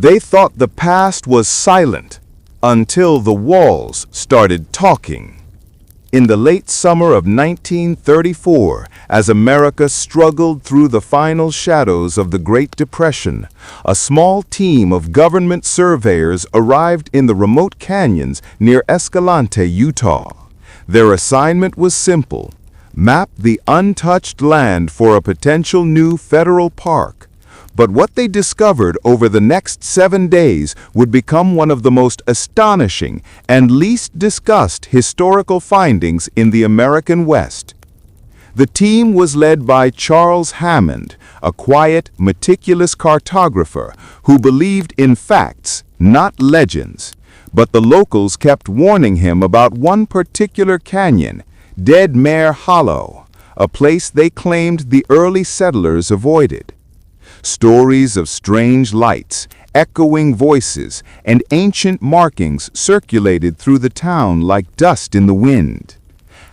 They thought the past was silent until the walls started talking. In the late summer of 1934, as America struggled through the final shadows of the Great Depression, a small team of government surveyors arrived in the remote canyons near Escalante, Utah. Their assignment was simple: map the untouched land for a potential new federal park. But what they discovered over the next 7 days would become one of the most astonishing and least discussed historical findings in the American West. The team was led by Charles Hammond, a quiet, meticulous cartographer who believed in facts, not legends. But the locals kept warning him about one particular canyon, Dead Mare Hollow, a place they claimed the early settlers avoided. Stories of strange lights, echoing voices, and ancient markings circulated through the town like dust in the wind.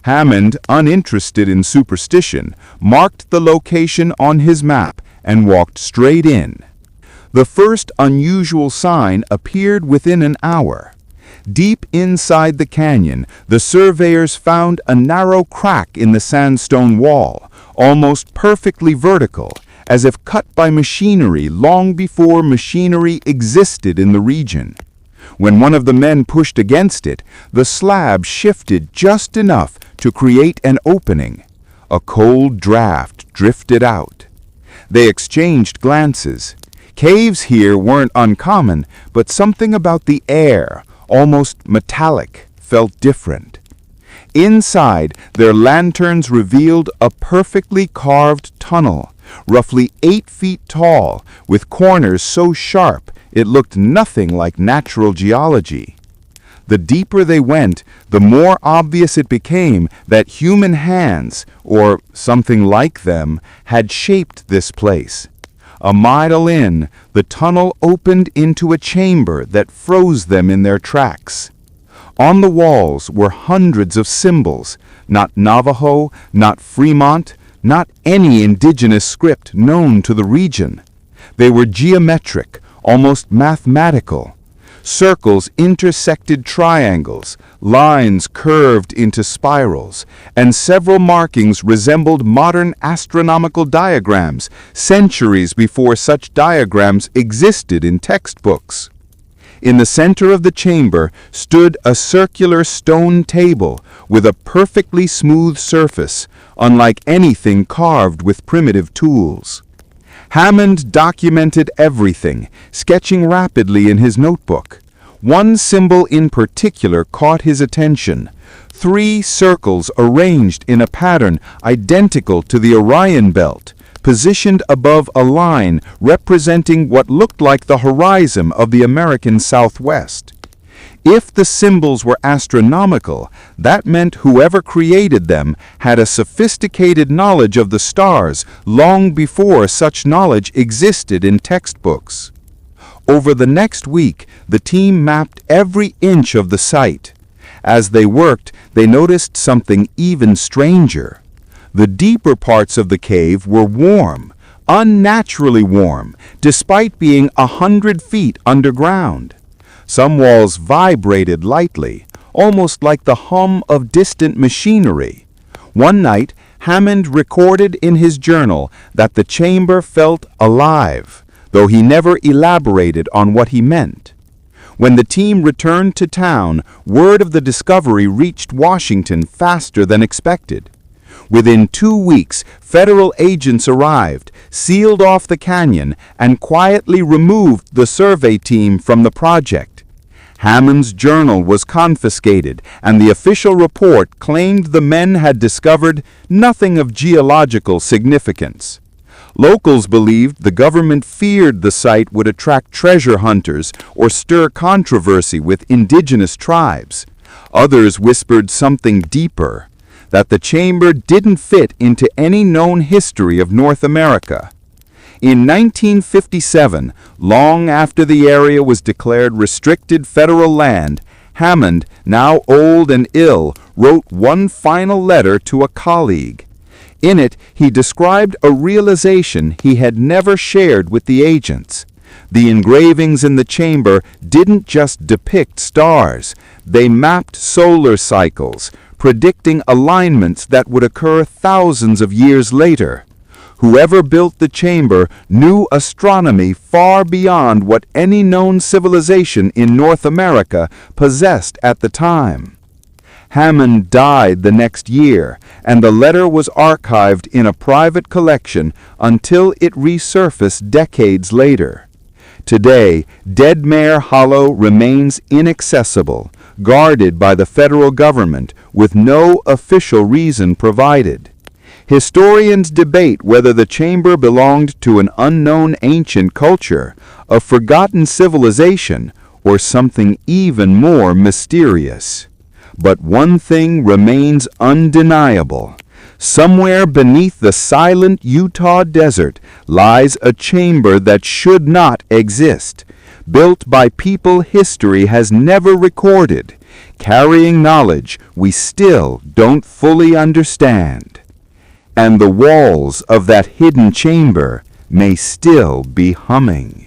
Hammond, uninterested in superstition, marked the location on his map and walked straight in. The first unusual sign appeared within an hour. Deep inside the canyon, the surveyors found a narrow crack in the sandstone wall, almost perfectly vertical, as if cut by machinery long before machinery existed in the region. When one of the men pushed against it, the slab shifted just enough to create an opening. A cold draft drifted out. They exchanged glances. Caves here weren't uncommon, but something about the air, almost metallic, felt different. Inside, their lanterns revealed a perfectly carved tunnel, roughly 8 feet tall, with corners so sharp it looked nothing like natural geology. The deeper they went, the more obvious it became that human hands, or something like them, had shaped this place. A mile in, the tunnel opened into a chamber that froze them in their tracks. On the walls were hundreds of symbols, not Navajo, not Fremont, not any indigenous script known to the region. They were geometric, almost mathematical. Circles intersected triangles, lines curved into spirals, and several markings resembled modern astronomical diagrams, centuries before such diagrams existed in textbooks. In the center of the chamber stood a circular stone table with a perfectly smooth surface, unlike anything carved with primitive tools. Hammond documented everything, sketching rapidly in his notebook. One symbol in particular caught his attention: 3 circles arranged in a pattern identical to the Orion Belt, positioned above a line representing what looked like the horizon of the American Southwest. If the symbols were astronomical, that meant whoever created them had a sophisticated knowledge of the stars long before such knowledge existed in textbooks. Over the next week, the team mapped every inch of the site. As they worked, they noticed something even stranger. The deeper parts of the cave were warm, unnaturally warm, despite being 100 feet underground. Some walls vibrated lightly, almost like the hum of distant machinery. One night, Hammond recorded in his journal that the chamber felt alive, though he never elaborated on what he meant. When the team returned to town, word of the discovery reached Washington faster than expected. Within 2 weeks, federal agents arrived, sealed off the canyon, and quietly removed the survey team from the project. Hammond's journal was confiscated, and the official report claimed the men had discovered nothing of geological significance. Locals believed the government feared the site would attract treasure hunters or stir controversy with indigenous tribes. Others whispered something deeper: that the chamber didn't fit into any known history of North America. In 1957, long after the area was declared restricted federal land, Hammond, now old and ill, wrote one final letter to a colleague. In it, he described a realization he had never shared with the agents. The engravings in the chamber didn't just depict stars, they mapped solar cycles, predicting alignments that would occur thousands of years later. Whoever built the chamber knew astronomy far beyond what any known civilization in North America possessed at the time. Hammond died the next year, and the letter was archived in a private collection until it resurfaced decades later. Today, Dead Mare Hollow remains inaccessible, guarded by the federal government with no official reason provided. Historians debate whether the chamber belonged to an unknown ancient culture, a forgotten civilization, or something even more mysterious. But one thing remains undeniable. Somewhere beneath the silent Utah desert lies a chamber that should not exist, built by people history has never recorded, carrying knowledge we still don't fully understand. And the walls of that hidden chamber may still be humming.